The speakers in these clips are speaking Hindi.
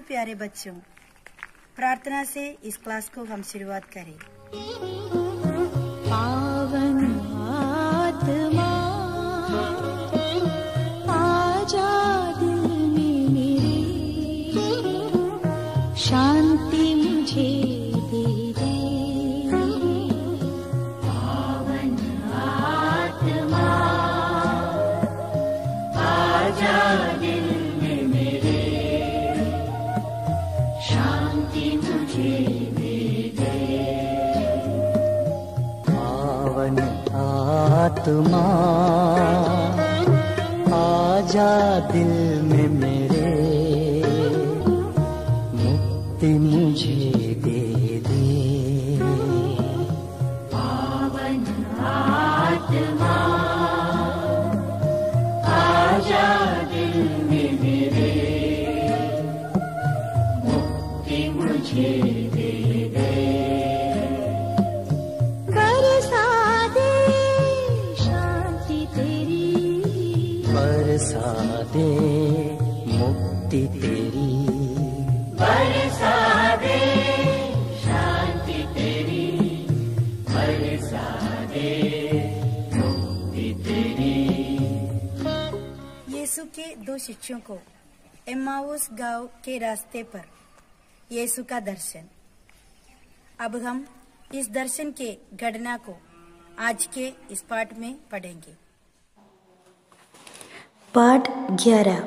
प्यारे बच्चों, प्रार्थना से इस क्लास को हम शुरुआत करें। पावन आत्मा आजा दिल में मेरे, शांति मुझे दे दे। पावन आत्मा आजा दिल में मेरे, शांति मुझे दे दे। पावन आत्मा आजा दिल में मेरे, मुक्ति मुझे दे दे। पावन आत्मा आजा दिल में मेरे, मुक्ति मुझे दे दे। बरसा दे शांति तेरी, बरसा दे मुक्ति तेरी, बरसा दे शांति तेरी, बरसा दे मुक्ति तेरी। यीशु के दो शिष्यों को एम्माउस गांव के रास्ते पर यीशु का दर्शन। अब हम इस दर्शन के घटना को आज के इस पाठ में पढ़ेंगे। पाठ 11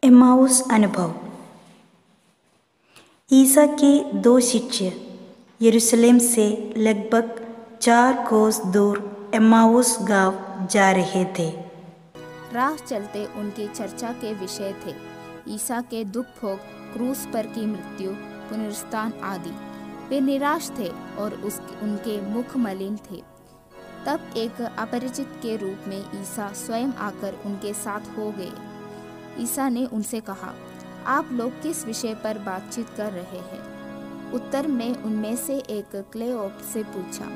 एम्माउस अनुभव। ईसा के दो शिष्य यरूशलेम से लगभग 4 कोस दूर एम्माउस गांव जा रहे थे। राह चलते उनकी चर्चा के विषय थे ईसा के दुख भोग, क्रूस पर की मृत्यु, पुनरुत्थान आदि। वे निराश थे और उनके मुख मलिन थे। तब एक अपरिचित के रूप में ईसा स्वयं आकर उनके साथ हो गए। ईसा ने उनसे कहा, आप लोग किस विषय पर बातचीत कर रहे हैं? उत्तर में उनमें से एक क्लेओप से पूछा,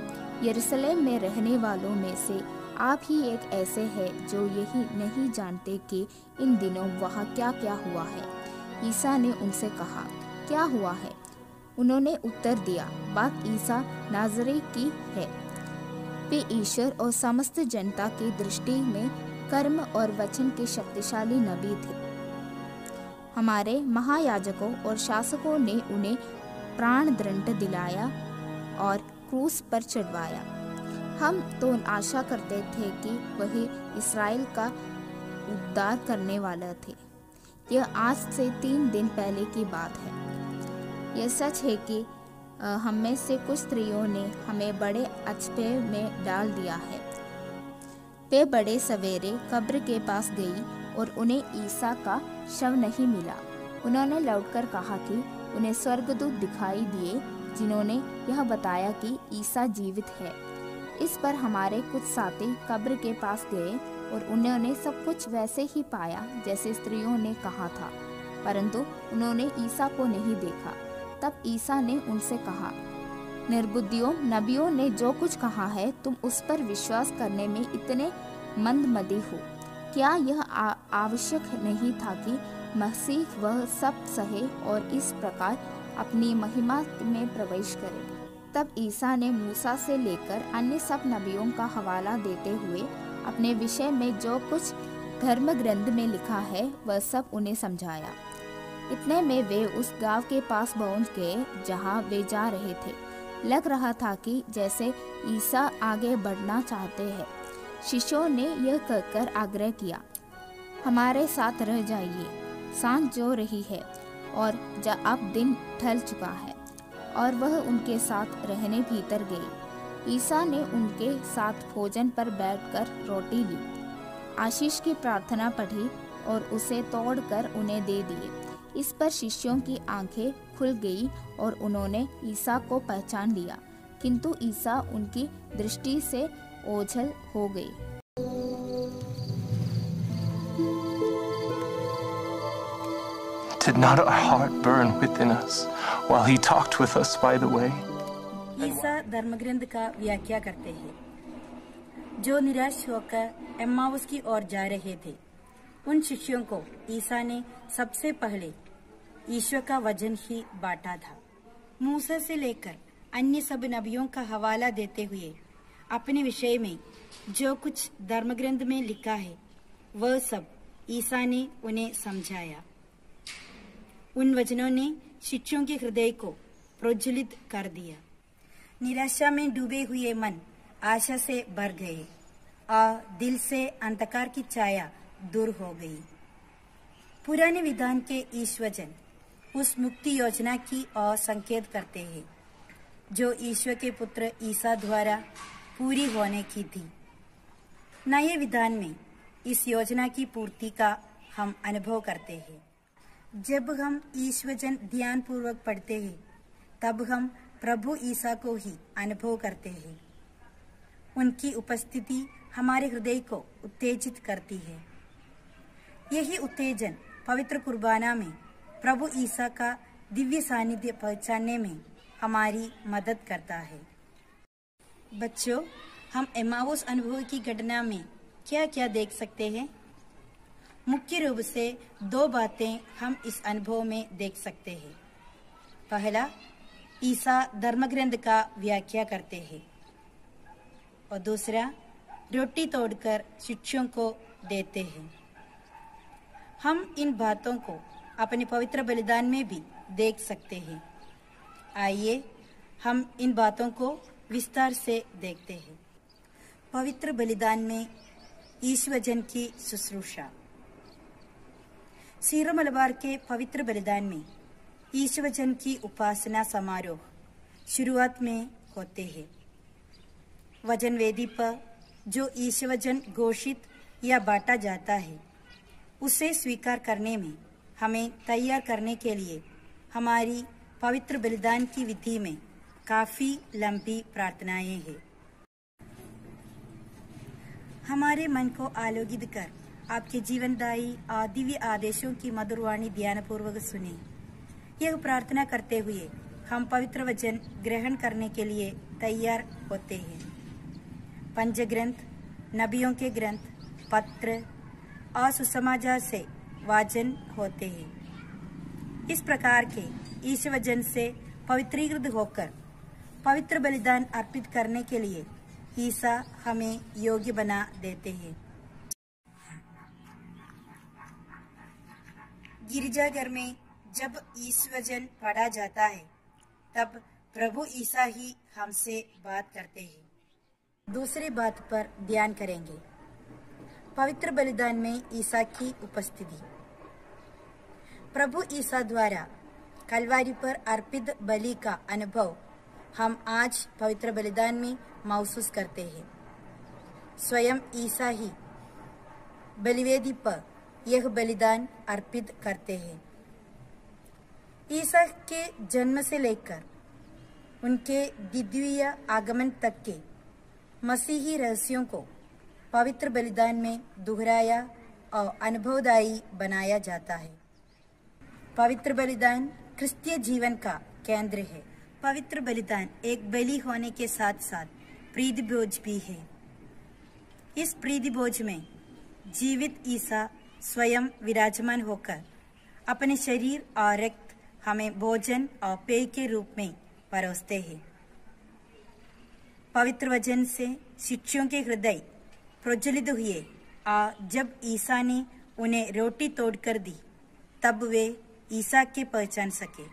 यरूशलेम में रहने वालों में से आप ही एक ऐसे हैं जो यही नहीं जानते कि इन दिनों वहाँ क्या क्या हुआ है। ईसा ने उनसे कहा, क्या हुआ है? उन्होंने उत्तर दिया, बात ईसा नाज़री की है। वे ईश्वर और समस्त जनता की दृष्टि में कर्म और वचन के शक्तिशाली नबी थे। हमारे महायाजकों और शासकों ने उन्हें प्राण दंड दिलाया और क्रूस पर चढ़वाया। हम तो आशा करते थे कि वही इस्राएल का उद्धार करने वाला थे। यह आज से 3 दिन पहले की बात है। यह सच है कि हम में से कुछ स्त्रियों ने हमें बड़े अचंभे में डाल दिया है। वे बड़े सवेरे कब्र के पास गई और उन्हें ईसा का शव नहीं मिला। उन्होंने लौटकर कहा कि उन्हें स्वर्गदूत दिखाई दिए जिन्होंने यह बताया कि ईसा जीवित है। इस पर हमारे कुछ साथी कब्र के पास गए और उन्होंने सब कुछ वैसे ही पाया जैसे स्त्रियों ने कहा था, परंतु उन्होंने ईसा को नहीं देखा। तब ईसा ने उनसे कहा, निर्बुद्धियों, नबियों ने जो कुछ कहा है तुम उस पर विश्वास करने में इतने मंदमती हो। क्या यह आवश्यक नहीं था कि मसीह वह सब सहे और इस प्रकार अपनी महिमा में प्रवेश करे? तब ईसा ने मूसा से लेकर अन्य सब नबियों का हवाला देते हुए अपने विषय में जो कुछ धर्म ग्रंथ में लिखा है वह सब उन्हें समझाया। इतने में वे उस गांव के पास पहुंच गए जहां वे जा रहे थे। लग रहा था कि जैसे ईसा आगे बढ़ना चाहते हैं। शिष्यों ने यह कहकर आग्रह किया, हमारे साथ रह जाइए, सांझ जो रही है और अब दिन ढल चुका है। और वह उनके साथ रहने भीतर गए। ईसा ने उनके साथ भोजन पर बैठकर रोटी ली, आशीष की प्रार्थना पढ़ी और उसे तोड़कर उन्हें दे दिए। इस पर शिष्यों की आंखें खुल गई और उन्होंने ईसा को पहचान लिया, किंतु ईसा उनकी दृष्टि से ओझल हो गए। Did not our heart burn within us while he talked with us by the way? ईसा धर्मग्रंथ का व्याख्या करते हैं। जो निराश होकर एम्माउस की ओर जा रहे थे, उन शिष्यों को ईसा ने सबसे पहले ईश्वर का वचन ही बांटा था। मूसा से लेकर अन्य सब नबियों का हवाला देते हुए अपने विषय में जो कुछ धर्मग्रंथ में लिखा है, वह सब ईसा ने उन्हें समझाया। उन वचनों ने शिष्यों के हृदय को प्रज्वलित कर दिया। निराशा में डूबे हुए मन आशा से भर गए और दिल से अंधकार की छाया दूर हो गई। पुराने विधान के ईश वचन उस मुक्ति योजना की ओर संकेत करते हैं जो ईश्वर के पुत्र ईसा द्वारा पूरी होने की थी। नए विधान में इस योजना की पूर्ति का हम अनुभव करते हैं। जब हम ईश वचन ध्यान पूर्वक पढ़ते हैं, तब हम प्रभु ईसा को ही अनुभव करते हैं। उनकी उपस्थिति हमारे हृदय को उत्तेजित करती है। यही उत्तेजन पवित्र कुर्बाना में प्रभु ईसा का दिव्य सानिध्य पहचानने में हमारी मदद करता है। बच्चों, हम एम्माउस अनुभव की घटना में क्या क्या देख सकते हैं? मुख्य रूप से दो बातें हम इस अनुभव में देख सकते हैं। पहला, ईसा धर्मग्रंथ का व्याख्या करते हैं और दूसरा, रोटी तोड़कर शिष्यों को देते हैं। हम इन बातों को अपने पवित्र बलिदान में भी देख सकते हैं। आइए हम इन बातों को विस्तार से देखते हैं। पवित्र बलिदान में ईश्वजन की शुश्रूषा। सीरो मलबार के पवित्र बलिदान में ईश्वजन की उपासना समारोह शुरुआत में होते हैं। वजन वेदी पर जो ईश्वजन घोषित या बांटा जाता है, उसे स्वीकार करने में हमें तैयार करने के लिए हमारी पवित्र बलिदान की विधि में काफी लंबी प्रार्थनाएं हैं। हमारे मन को आलोकित कर आपके जीवनदायी और दिव्य आदेशों की मधुरवाणी ध्यानपूर्वक सुने। यह प्रार्थना करते हुए हम पवित्र वचन ग्रहण करने के लिए तैयार होते हैं। पंचग्रंथ, नबियों के ग्रंथ, पत्र और सुसमाचार से वाचन होते हैं। इस प्रकार के ईश वचन से पवित्रीकृत होकर पवित्र बलिदान अर्पित करने के लिए ईसा हमें योग्य बना देते हैं। गिरजाघर में जब ईश्वजन पढ़ा जाता है, तब प्रभु ईसा ही हमसे बात करते हैं। दूसरी बात पर ध्यान करेंगे, पवित्र बलिदान में ईसा की उपस्थिति। प्रभु ईसा द्वारा कलवारी पर अर्पित बलि का अनुभव हम आज पवित्र बलिदान में महसूस करते हैं। स्वयं ईसा ही बलिवेदी पर यह बलिदान अर्पित करते हैं। ईसा के जन्म से लेकर उनके द्वितीय आगमन तक के मसीही रहस्यों को पवित्र बलिदान में दोहराया और अनुभवदायी बनाया जाता है। पवित्र बलिदान क्रिस्तीय जीवन का केंद्र है। पवित्र बलिदान एक बलि होने के साथ साथ प्रीति भोज भी है। इस प्रीति भोज में जीवित ईसा स्वयं विराजमान होकर अपने शरीर और रक्त हमें भोजन और पेय के रूप में परोसते हैं। पवित्र वचन से शिष्यों के हृदय प्रज्वलित हुए और जब ईसा ने उन्हें रोटी तोड़कर दी, तब वे ईसा के पहचान सके।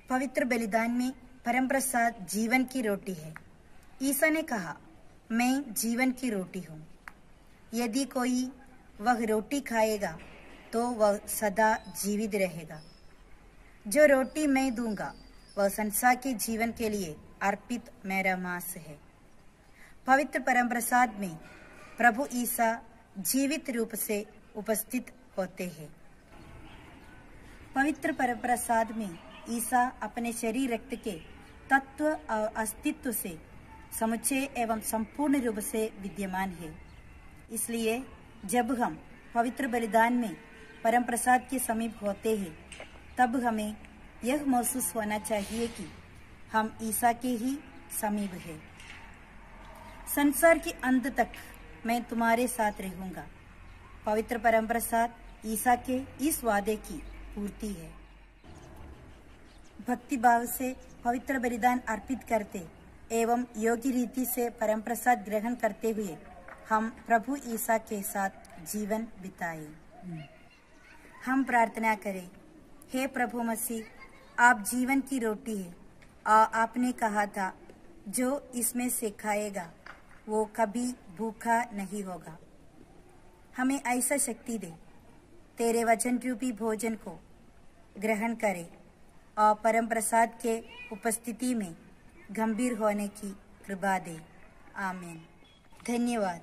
पवित्र बलिदान में परम प्रसाद जीवन की रोटी है। ईसा ने कहा, मैं जीवन की रोटी हूँ। यदि कोई वह रोटी खाएगा तो वह सदा जीवित रहेगा। जो रोटी मैं दूंगा वह संसार के जीवन के लिए अर्पित मेरा मांस है। पवित्र परम प्रसाद में प्रभु ईसा जीवित रूप से उपस्थित होते हैं। पवित्र परम प्रसाद में ईसा अपने शरीर रक्त के तत्व और अस्तित्व से समुच्चय एवं संपूर्ण रूप से विद्यमान है। इसलिए जब हम पवित्र बलिदान में परम प्रसाद के समीप होते हैं, तब हमें यह महसूस होना चाहिए कि हम ईसा के ही समीप हैं। संसार के अंत तक मैं तुम्हारे साथ रहूंगा। पवित्र परम प्रसाद ईसा के इस वादे की पूर्ति है। भक्ति भाव से पवित्र बलिदान अर्पित करते एवं योग्य रीति से परम प्रसाद ग्रहण करते हुए हम प्रभु ईसा के साथ जीवन बिताएं। हम प्रार्थना करें। हे प्रभु मसीह, आप जीवन की रोटी है और आपने कहा था जो इसमें से खाएगा वो कभी भूखा नहीं होगा। हमें ऐसा शक्ति दे, तेरे वचन रूपी भोजन को ग्रहण करें और परम प्रसाद के उपस्थिति में गंभीर होने की कृपा दे। आमीन। धन्यवाद।